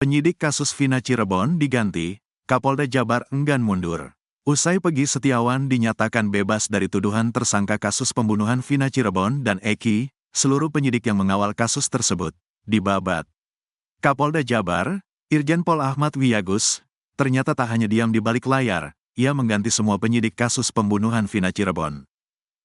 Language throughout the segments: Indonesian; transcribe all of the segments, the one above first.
Penyidik kasus Vina Cirebon diganti, Kapolda Jabar enggan mundur. Usai Peggy Setiawan dinyatakan bebas dari tuduhan tersangka kasus pembunuhan Vina Cirebon dan Eki, seluruh penyidik yang mengawal kasus tersebut dibabat. Kapolda Jabar, Irjen Pol Ahmad Wiyagus, ternyata tak hanya diam di balik layar, ia mengganti semua penyidik kasus pembunuhan Vina Cirebon.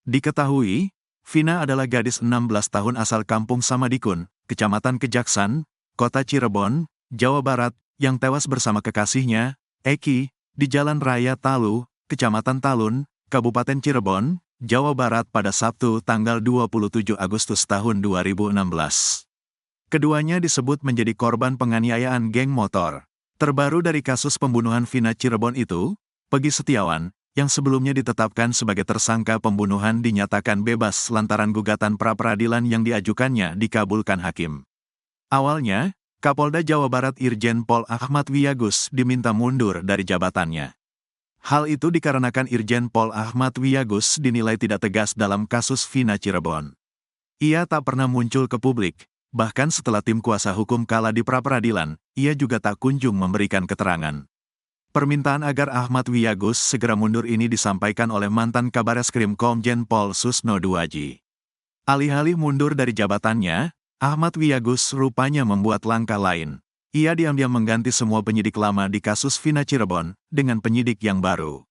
Diketahui, Vina adalah gadis 16 tahun asal Kampung Samadikun, Kecamatan Kejaksan, Kota Cirebon, Jawa Barat, yang tewas bersama kekasihnya, Eki, di Jalan Raya Talu, Kecamatan Talun, Kabupaten Cirebon, Jawa Barat pada Sabtu tanggal 27 Agustus tahun 2016. Keduanya disebut menjadi korban penganiayaan geng motor. Terbaru dari kasus pembunuhan Vina Cirebon itu, Peggy Setiawan, yang sebelumnya ditetapkan sebagai tersangka pembunuhan dinyatakan bebas lantaran gugatan pra-peradilan yang diajukannya dikabulkan hakim. Awalnya, Kapolda Jawa Barat Irjen Pol Ahmad Wiyagus diminta mundur dari jabatannya. Hal itu dikarenakan Irjen Pol Ahmad Wiyagus dinilai tidak tegas dalam kasus Vina Cirebon. Ia tak pernah muncul ke publik, bahkan setelah tim kuasa hukum kalah di pra-peradilan, ia juga tak kunjung memberikan keterangan. Permintaan agar Ahmad Wiyagus segera mundur ini disampaikan oleh mantan Kabareskrim Komjen Pol Susno Duaji. Alih-alih mundur dari jabatannya, Ahmad Wiyagus rupanya membuat langkah lain. Ia diam-diam mengganti semua penyidik lama di kasus Vina Cirebon dengan penyidik yang baru.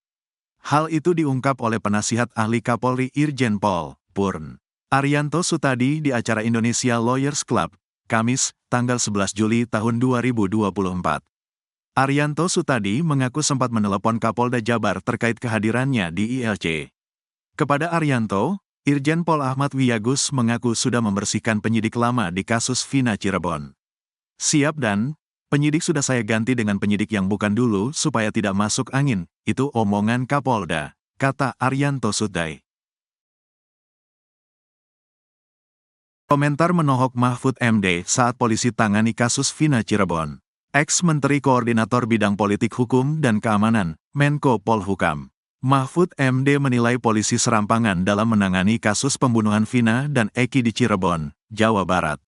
Hal itu diungkap oleh penasihat ahli Kapolri Irjen Pol Purn Arianto Sutadi di acara Indonesia Lawyers Club, Kamis, tanggal 11 Juli tahun 2024. Arianto Sutadi mengaku sempat menelepon Kapolda Jabar terkait kehadirannya di ILC. Kepada Arianto, Irjen Pol Ahmad Wiyagus mengaku sudah membersihkan penyidik lama di kasus Vina Cirebon. Siap dan, penyidik sudah saya ganti dengan penyidik yang bukan dulu supaya tidak masuk angin, itu omongan Kapolda, kata Arianto Sutadi. Komentar menohok Mahfud MD saat polisi tangani kasus Vina Cirebon. Ex-Menteri Koordinator Bidang Politik Hukum dan Keamanan, Menko Polhukam, Mahfud MD menilai polisi serampangan dalam menangani kasus pembunuhan Vina dan Eki di Cirebon, Jawa Barat.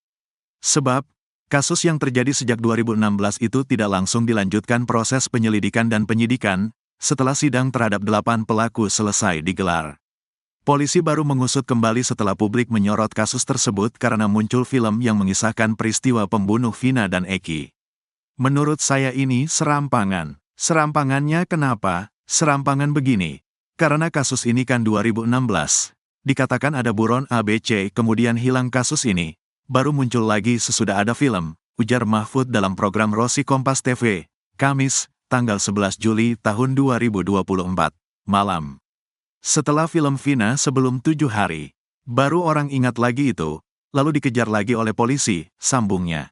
Sebab, kasus yang terjadi sejak 2016 itu tidak langsung dilanjutkan proses penyelidikan dan penyidikan, setelah sidang terhadap 8 pelaku selesai digelar. Polisi baru mengusut kembali setelah publik menyorot kasus tersebut karena muncul film yang mengisahkan peristiwa pembunuh Vina dan Eki. Menurut saya ini serampangan. Serampangannya kenapa? Serampangan begini. Karena kasus ini kan 2016. Dikatakan ada buron ABC kemudian hilang kasus ini. Baru muncul lagi sesudah ada film, ujar Mahfud dalam program Rosi Kompas TV, Kamis, tanggal 11 Juli tahun 2024, malam. Setelah film Vina sebelum 7 hari, baru orang ingat lagi itu, lalu dikejar lagi oleh polisi, sambungnya.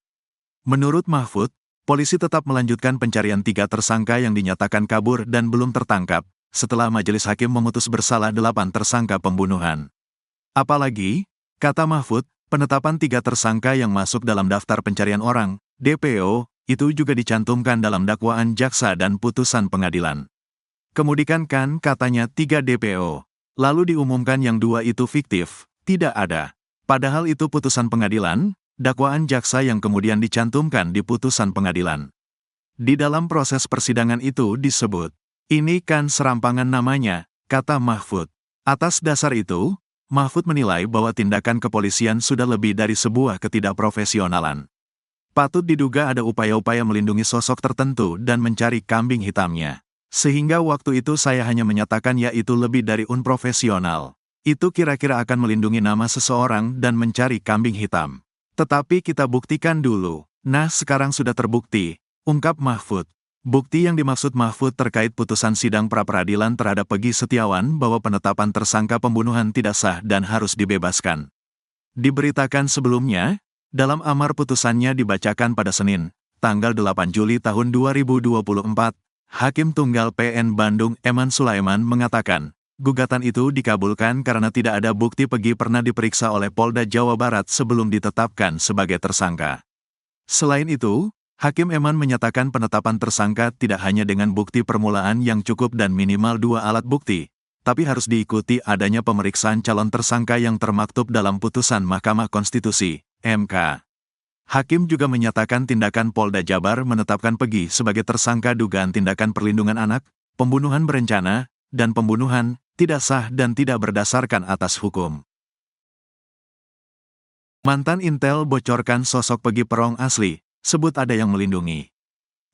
Menurut Mahfud, polisi tetap melanjutkan pencarian 3 tersangka yang dinyatakan kabur dan belum tertangkap, setelah majelis hakim memutus bersalah 8 tersangka pembunuhan. Apalagi, kata Mahfud, penetapan 3 tersangka yang masuk dalam daftar pencarian orang, DPO, itu juga dicantumkan dalam dakwaan jaksa dan putusan pengadilan. Kemudian kan katanya 3 DPO, lalu diumumkan yang 2 itu fiktif, tidak ada. Padahal itu putusan pengadilan, dakwaan jaksa yang kemudian dicantumkan di putusan pengadilan. Di dalam proses persidangan itu disebut, ini kan serampangan namanya, kata Mahfud. Atas dasar itu, Mahfud menilai bahwa tindakan kepolisian sudah lebih dari sebuah ketidakprofesionalan. Patut diduga ada upaya-upaya melindungi sosok tertentu dan mencari kambing hitamnya. Sehingga waktu itu saya hanya menyatakan ya itu lebih dari unprofesional. Itu kira-kira akan melindungi nama seseorang dan mencari kambing hitam. Tetapi kita buktikan dulu. Nah sekarang sudah terbukti, ungkap Mahfud. Bukti yang dimaksud Mahfud terkait putusan sidang pra-peradilan terhadap Peggy Setiawan bahwa penetapan tersangka pembunuhan tidak sah dan harus dibebaskan. Diberitakan sebelumnya, dalam amar putusannya dibacakan pada Senin, tanggal 8 Juli tahun 2024, Hakim Tunggal PN Bandung Eman Sulaiman mengatakan, gugatan itu dikabulkan karena tidak ada bukti Peggy pernah diperiksa oleh Polda Jawa Barat sebelum ditetapkan sebagai tersangka. Selain itu, Hakim Eman menyatakan penetapan tersangka tidak hanya dengan bukti permulaan yang cukup dan minimal 2 alat bukti, tapi harus diikuti adanya pemeriksaan calon tersangka yang termaktub dalam putusan Mahkamah Konstitusi, MK. Hakim juga menyatakan tindakan Polda Jabar menetapkan Pegi sebagai tersangka dugaan tindakan perlindungan anak, pembunuhan berencana, dan pembunuhan, tidak sah dan tidak berdasarkan atas hukum. Mantan Intel bocorkan sosok Pegi Perong asli, sebut ada yang melindungi.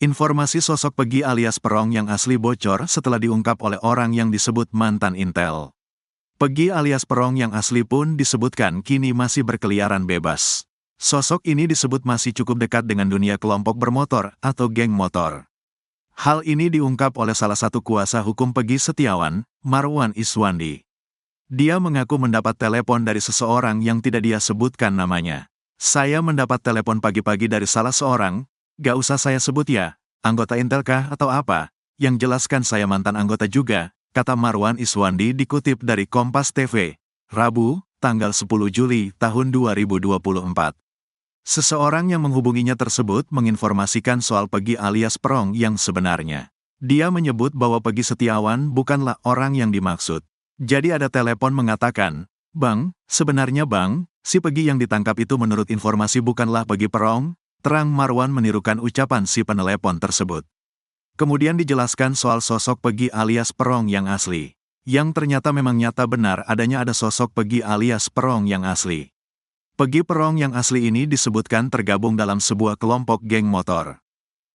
Informasi sosok Pegi alias Perong yang asli bocor setelah diungkap oleh orang yang disebut mantan Intel. Pegi alias Perong yang asli pun disebutkan kini masih berkeliaran bebas. Sosok ini disebut masih cukup dekat dengan dunia kelompok bermotor atau geng motor. Hal ini diungkap oleh salah satu kuasa hukum Pegi Setiawan, Marwan Iswandi. Dia mengaku mendapat telepon dari seseorang yang tidak dia sebutkan namanya. Saya mendapat telepon pagi-pagi dari salah seorang, gak usah saya sebut ya, anggota Intel kah atau apa, yang jelaskan saya mantan anggota juga, kata Marwan Iswandi dikutip dari Kompas TV, Rabu, tanggal 10 Juli tahun 2024. Seseorang yang menghubunginya tersebut menginformasikan soal Pegi alias Perong yang sebenarnya. Dia menyebut bahwa Pegi Setiawan bukanlah orang yang dimaksud. Jadi ada telepon mengatakan, "Bang, sebenarnya Bang, si Pegi yang ditangkap itu menurut informasi bukanlah Pegi Perong," terang Marwan menirukan ucapan si penelepon tersebut. Kemudian dijelaskan soal sosok Pegi alias Perong yang asli. Yang ternyata memang nyata benar adanya ada sosok Pegi alias Perong yang asli. Pegi Perong yang asli ini disebutkan tergabung dalam sebuah kelompok geng motor.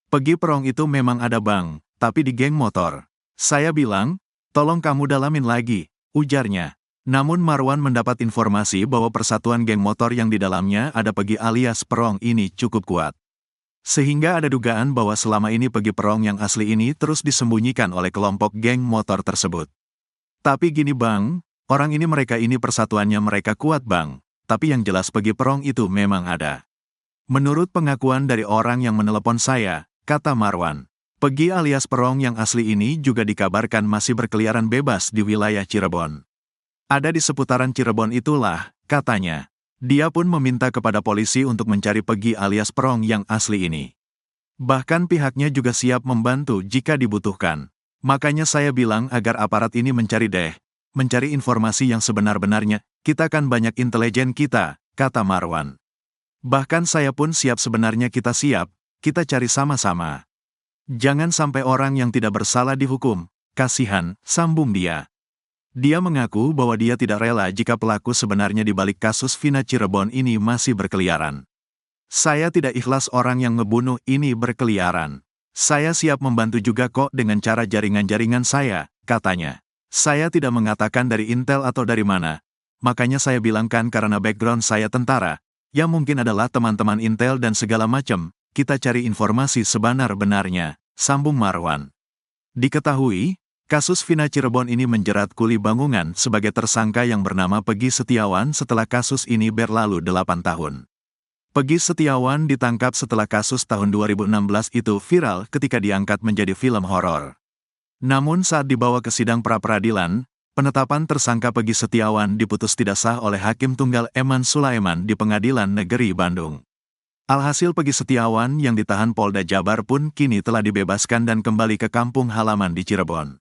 Pegi Perong itu memang ada Bang, tapi di geng motor. Saya bilang, tolong kamu dalamin lagi, ujarnya. Namun Marwan mendapat informasi bahwa persatuan geng motor yang di dalamnya ada Pegi alias Perong ini cukup kuat. Sehingga ada dugaan bahwa selama ini Pegi Perong yang asli ini terus disembunyikan oleh kelompok geng motor tersebut. Tapi gini Bang, orang ini mereka ini persatuannya mereka kuat Bang. Tapi yang jelas Pegi Perong itu memang ada. Menurut pengakuan dari orang yang menelepon saya, kata Marwan, Pegi alias Perong yang asli ini juga dikabarkan masih berkeliaran bebas di wilayah Cirebon. Ada di seputaran Cirebon itulah, katanya. Dia pun meminta kepada polisi untuk mencari Pegi alias Perong yang asli ini. Bahkan pihaknya juga siap membantu jika dibutuhkan. Makanya saya bilang agar aparat ini mencari informasi yang sebenar-benarnya, kita kan banyak intelijen kita, kata Marwan. Bahkan saya pun siap sebenarnya kita siap, kita cari sama-sama. Jangan sampai orang yang tidak bersalah dihukum, kasihan, sambung dia. Dia mengaku bahwa dia tidak rela jika pelaku sebenarnya di balik kasus Vina Cirebon ini masih berkeliaran. Saya tidak ikhlas orang yang ngebunuh ini berkeliaran. Saya siap membantu juga kok dengan cara jaringan-jaringan saya, katanya. Saya tidak mengatakan dari Intel atau dari mana. Makanya saya bilangkan karena background saya tentara, ya mungkin adalah teman-teman Intel dan segala macam, kita cari informasi sebenar-benarnya, sambung Marwan. Diketahui, kasus Vina Cirebon ini menjerat kuli bangunan sebagai tersangka yang bernama Pegi Setiawan setelah kasus ini berlalu 8 tahun. Pegi Setiawan ditangkap setelah kasus tahun 2016 itu viral ketika diangkat menjadi film horor. Namun saat dibawa ke sidang pra-peradilan, penetapan tersangka Pegi Setiawan diputus tidak sah oleh Hakim Tunggal Eman Sulaiman di Pengadilan Negeri Bandung. Alhasil Pegi Setiawan yang ditahan Polda Jabar pun kini telah dibebaskan dan kembali ke kampung halaman di Cirebon.